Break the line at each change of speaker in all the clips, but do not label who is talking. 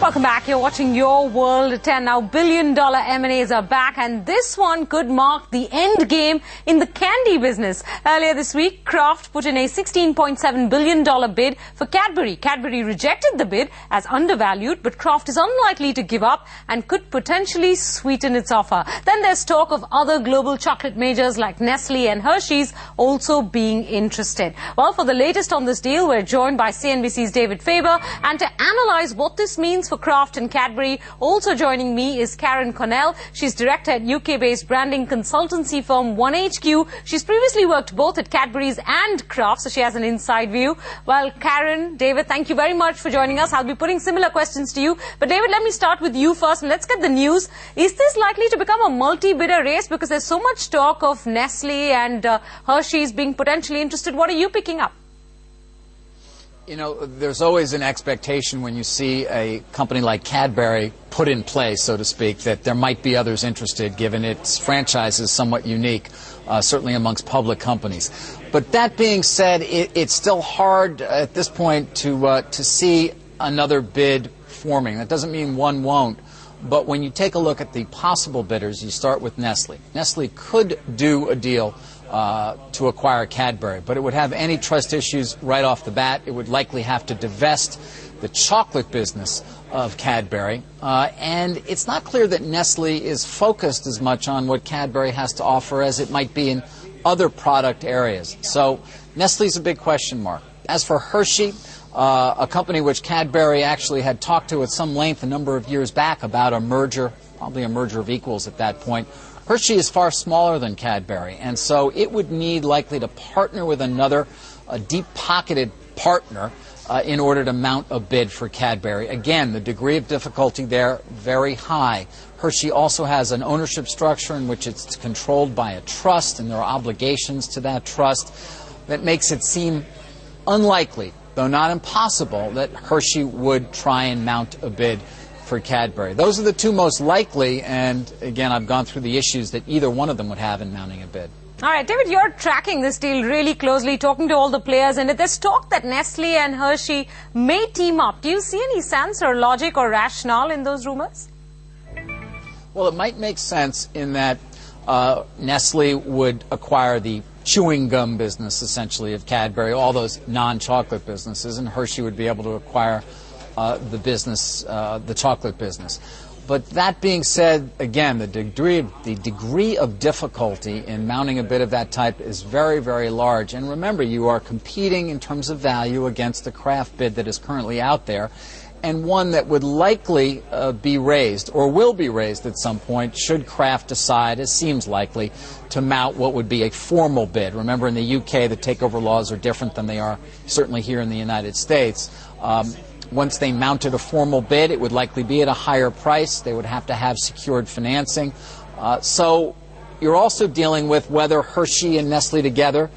Welcome back. You're watching Your World at 10. Now, billion-dollar M&As are back, and this one could mark the end game in the candy business. Earlier this week, Kraft put in a $16.7 billion bid for Cadbury. Cadbury rejected the bid as undervalued, but Kraft is unlikely to give up and could potentially sweeten its offer. Then there's talk of other global chocolate majors like Nestle and Hershey's also being interested. Well, for the latest on this deal, we're joined by CNBC's David Faber, and to analyze what this means for Kraft and Cadbury, also joining me is Karen Connell. She's director at UK-based branding consultancy firm 1HQ. She's previously worked both at Cadbury's and Kraft, so she has an inside view. Well, Karen, David, thank you very much for joining us. I'll be putting similar questions to you. But David, let me start with you first, and let's get the news. Is this likely to become a multi-bidder race? Because there's so much talk of Nestle and Hershey's being potentially interested. What are you picking up?
You know, there's always an expectation when you see a company like Cadbury put in place, so to speak, that there might be others interested, given its franchise is somewhat unique, certainly amongst public companies. But that being said, it's still hard at this point to see another bid forming. That doesn't mean one won't. But when you take a look at the possible bidders, you start with Nestle. Nestle could do a deal to acquire Cadbury, but it would have antitrust issues right off the bat. It would likely have to divest the chocolate business of Cadbury, and it's not clear that Nestle is focused as much on what Cadbury has to offer as it might be in other product areas. So Nestle's a big question mark. As for Hershey, a company which Cadbury actually had talked to at some length a number of years back about a merger, probably a merger of equals at that point, Hershey is far smaller than Cadbury, and so it would need likely to partner with another deep-pocketed partner in order to mount a bid for Cadbury. Again, the degree of difficulty there, very high. Hershey also has an ownership structure in which it's controlled by a trust, and there are obligations to that trust that makes it seem unlikely, though not impossible, that Hershey would try and mount a bid for Cadbury. Those are the two most likely, and again, I've gone through the issues that either one of them would have in mounting a bid.
All right, David, you're tracking this deal really closely, talking to all the players, and there's talk that Nestle and Hershey may team up. Do you see any sense or logic or rationale in those rumors?
Well, it might make sense in that Nestle would acquire the chewing gum business, essentially, of Cadbury, all those non-chocolate businesses, and Hershey would be able to acquire the business, the chocolate business. But that being said, again, the degree of difficulty in mounting a bid of that type is very, very large. And remember, you are competing in terms of value against the Kraft bid that is currently out there, and one that would likely be raised, or will be raised at some point, should Kraft decide, as seems likely, to mount what would be a formal bid. Remember, in the UK, the takeover laws are different than they are certainly here in the United States. Once they mounted a formal bid, it would likely be at a higher price. They would have to have secured financing. So you're also dealing with whether Hershey and Nestle together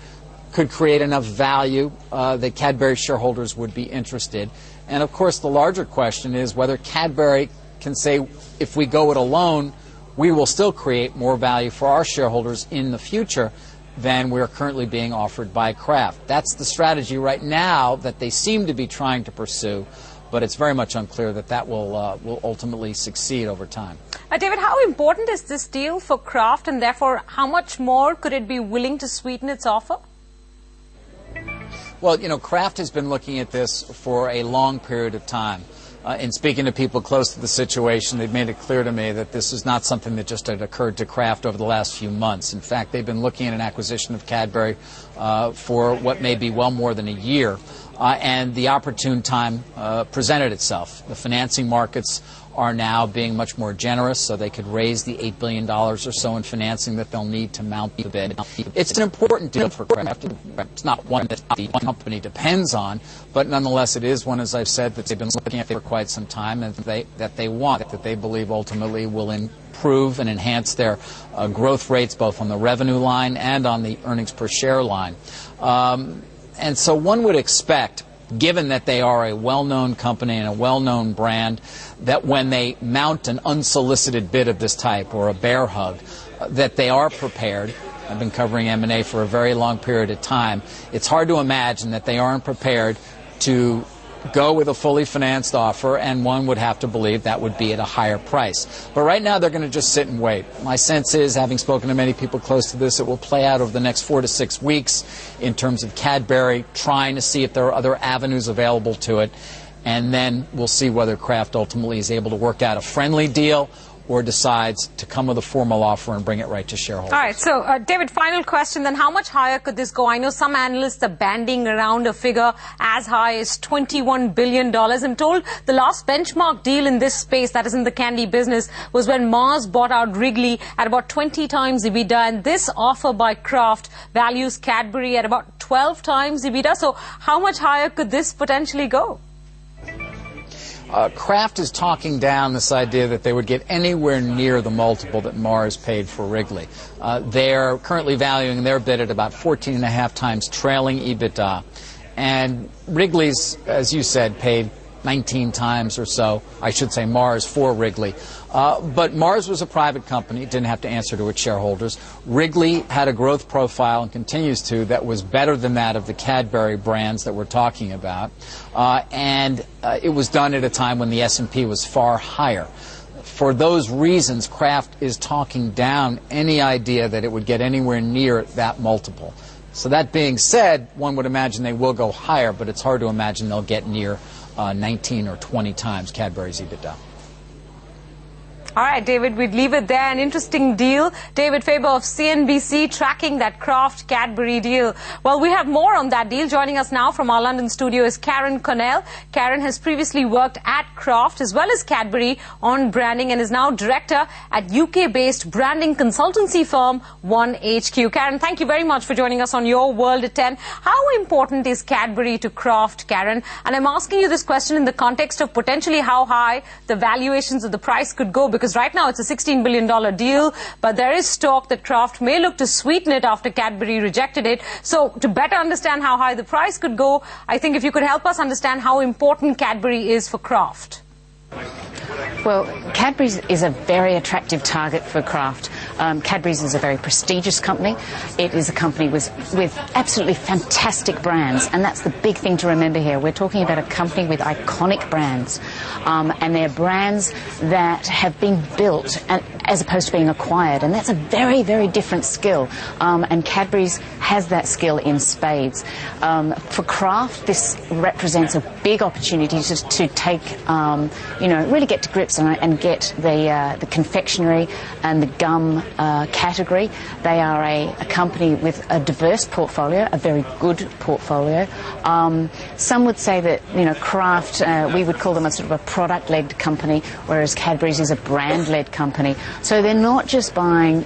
could create enough value that Cadbury shareholders would be interested. And of course, the larger question is whether Cadbury can say, if we go it alone, we will still create more value for our shareholders in the future than we're currently being offered by Kraft. That's the strategy right now that they seem to be trying to pursue, but it's very much unclear that that will ultimately succeed over time.
David, how important is this deal for Kraft, and therefore how much more could it be willing to sweeten its offer?
Well, you know, Kraft has been looking at this for a long period of time. In speaking to people close to the situation, they've made it clear to me that this is not something that just had occurred to Kraft over the last few months. In fact, they've been looking at an acquisition of Cadbury for what may be well more than a year, and the opportune time presented itself. The financing markets are now being much more generous, so they could raise the $8 billion or so in financing that they'll need to mount the bid. It's an important deal for Kraft. It's not one that the company depends on, but nonetheless it is one, as I've said, that they've been looking at for quite some time, and that they want, that they believe ultimately will improve and enhance their growth rates both on the revenue line and on the earnings per share line. And so one would expect, given that they are a well-known company and a well-known brand, that when they mount an unsolicited bid of this type, or a bear hug, that they are prepared. I've been covering M&A for a very long period of time. It's hard to imagine that they aren't prepared to go with a fully financed offer, and one would have to believe that would be at a higher price. But right now they're going to just sit and wait. My sense is, having spoken to many people close to this, it will play out over the next 4 to 6 weeks in terms of Cadbury trying to see if there are other avenues available to it, and then we'll see whether Kraft ultimately is able to work out a friendly deal or decides to come with a formal offer and bring it right to shareholders.
All right, so David, final question then. How much higher could this go? I know some analysts are banding around a figure as high as $21 billion. I'm told the last benchmark deal in this space, that is in the candy business, was when Mars bought out Wrigley at about 20 times EBITDA, and this offer by Kraft values Cadbury at about 12 times EBITDA. So how much higher could this potentially go?
Kraft is talking down this idea that they would get anywhere near the multiple that Mars paid for Wrigley. They're currently valuing their bid at about 14.5 times trailing EBITDA. And Wrigley's, as you said, paid 19 times or so, I should say Mars for Wrigley. But Mars was a private company, didn't have to answer to its shareholders. Wrigley had a growth profile, and continues to, that was better than that of the Cadbury brands that we're talking about. And it was done at a time when the S&P was far higher. For those reasons, Kraft is talking down any idea that it would get anywhere near that multiple. So that being said, one would imagine they will go higher, but it's hard to imagine they'll get near 19 or 20 times Cadbury's EBITDA.
All right, David, we'd leave it there. An interesting deal. David Faber of CNBC tracking that Kraft-Cadbury deal. Well, we have more on that deal. Joining us now from our London studio is Karen Connell. Karen has previously worked at Kraft as well as Cadbury on branding and is now director at UK-based branding consultancy firm 1HQ. Karen, thank you very much for joining us on Your World at 10. How important is Cadbury to Kraft, Karen? And I'm asking you this question in the context of potentially how high the valuations of the price could go, because right now it's a $16 billion deal, but there is talk that Kraft may look to sweeten it after Cadbury rejected it. So to better understand how high the price could go, I think if you could help us understand how important Cadbury is for Kraft.
Well, Cadbury's is a very attractive target for Kraft. Cadbury's is a very prestigious company. It is a company with absolutely fantastic brands, and that's the big thing to remember here. We're talking about a company with iconic brands, and they're brands that have been built as opposed to being acquired, and that's a very, very different skill, and Cadbury's has that skill in spades. For Kraft, this represents a big opportunity to take, really get to grips and get the confectionery and the gum category. They are a company with a diverse portfolio, a very good portfolio. Some would say that, Kraft, we would call them a sort of a product-led company, whereas Cadbury's is a brand-led company. So they're not just buying,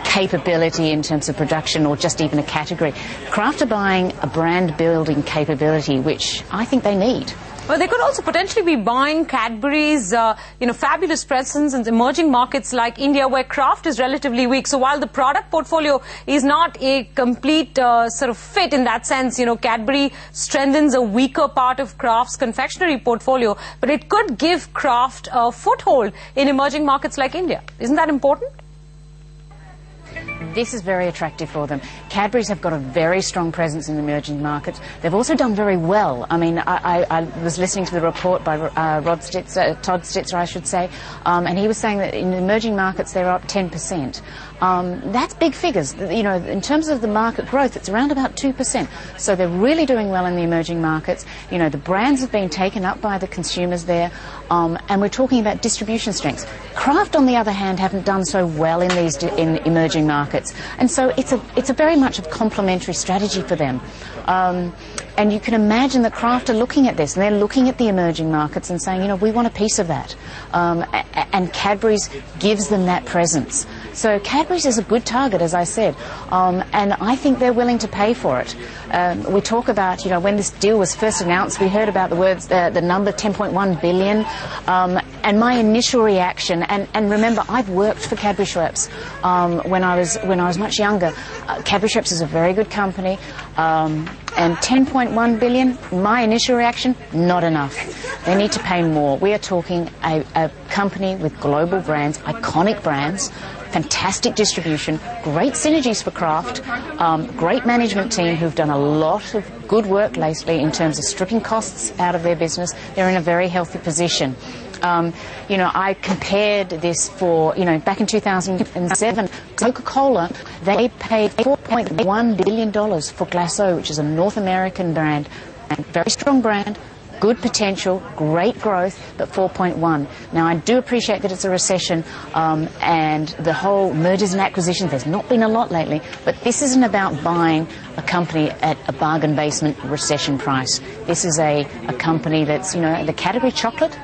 capability in terms of production or just even a category. Kraft are buying a brand-building capability, which I think they need.
Well, they could also potentially be buying Cadbury's, fabulous presence in emerging markets like India, where Kraft is relatively weak. So while the product portfolio is not a complete sort of fit in that sense, Cadbury strengthens a weaker part of Kraft's confectionery portfolio, but it could give Kraft a foothold in emerging markets like India. Isn't that important?
This is very attractive for them. Cadbury's have got a very strong presence in emerging markets. They've also done very well. I mean, I was listening to the report by Todd Stitzer, I should say, and he was saying that in emerging markets they're up 10%. That's big figures. In terms of the market growth, it's around about 2%. So they're really doing well in the emerging markets. The brands have been taken up by the consumers there, and we're talking about distribution strengths. Kraft, on the other hand, haven't done so well in these in emerging markets, and so it's a very much a complementary strategy for them. And you can imagine that Kraft are looking at this, and they're looking at the emerging markets and saying, we want a piece of that. And Cadbury's gives them that presence. So Cadbury's is a good target, as I said, and I think they're willing to pay for it. We talk about, when this deal was first announced, we heard about the number 10.1 billion, and my initial reaction, and remember, I've worked for Cadbury Schweppes when I was much younger. Cadbury Schweppes is a very good company. And 10.1 billion, my initial reaction, not enough. They need to pay more. We are talking a company with global brands, iconic brands, fantastic distribution, great synergies for Kraft, great management team who've done a lot of good work lately in terms of stripping costs out of their business. They're in a very healthy position. I compared this for, back in 2007, Coca-Cola, they paid $4.1 billion for Glasso, which is a North American brand, and very strong brand, good potential, great growth, but 4.1. Now, I do appreciate that it's a recession, and the whole mergers and acquisitions, there's not been a lot lately, but this isn't about buying a company at a bargain basement recession price. This is a company that's, the Cadbury chocolate,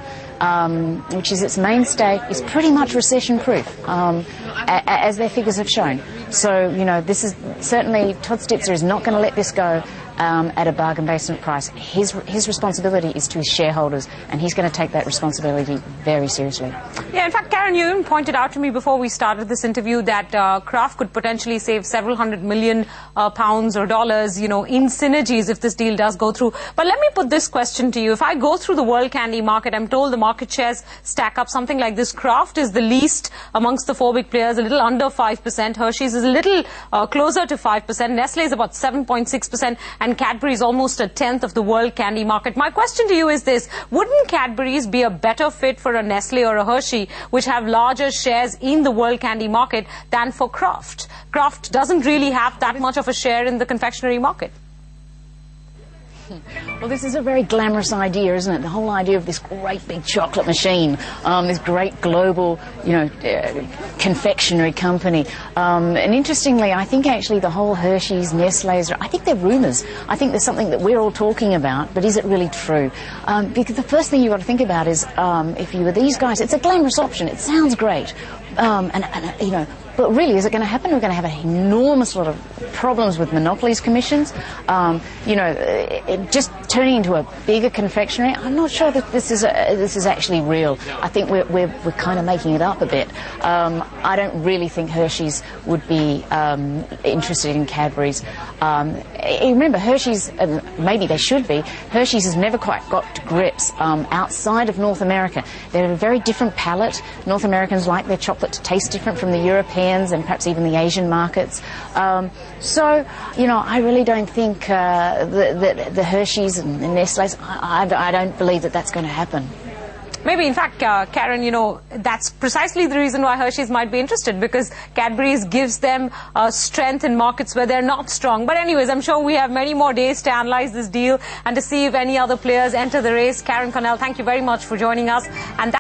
which is its mainstay, is pretty much recession-proof, as their figures have shown. So, this is certainly, Todd Stitzer is not going to let this go at a bargain basement price. His responsibility is to his shareholders, and he's going to take that responsibility very seriously.
Yeah, in fact, Karen, you even pointed out to me before we started this interview that Kraft could potentially save several $100 million pounds or dollars, in synergies if this deal does go through. But let me put this question to you. If I go through the world candy market, I'm told the market shares stack up something like this. Kraft is the least amongst the four big players, a little under 5%. Hershey's is a little closer to 5%. Nestle is about 7.6%. And Cadbury is almost a tenth of the world candy market. My question to you is this: wouldn't Cadbury's be a better fit for a Nestle or a Hershey, which have larger shares in the world candy market, than for Kraft? Kraft doesn't really have that much of a share in the confectionery market.
Well, this is a very glamorous idea, isn't it? The whole idea of this great big chocolate machine, this great global, confectionery company. And interestingly, I think actually the whole Hershey's, Nestle's, I think they're rumours. I think there's something that we're all talking about, but is it really true? Because the first thing you've got to think about is, if you were these guys, it's a glamorous option. It sounds great. But really, is it going to happen? We're going to have an enormous lot of problems with monopolies commissions. Just turning into a bigger confectionery. I'm not sure that this is actually real. I think we're kind of making it up a bit. I don't really think Hershey's would be interested in Cadbury's. Remember, Hershey's, maybe they should be. Hershey's has never quite got to grips outside of North America. They're a very different palate. North Americans like their chocolate to taste different from the Europeans and perhaps even the Asian markets. I really don't think that the Hershey's and the Nestle's, I don't believe that that's going to happen.
Maybe, in fact, Karen, that's precisely the reason why Hershey's might be interested, because Cadbury's gives them strength in markets where they're not strong. But anyways, I'm sure we have many more days to analyze this deal and to see if any other players enter the race. Karen Connell, thank you very much for joining us. And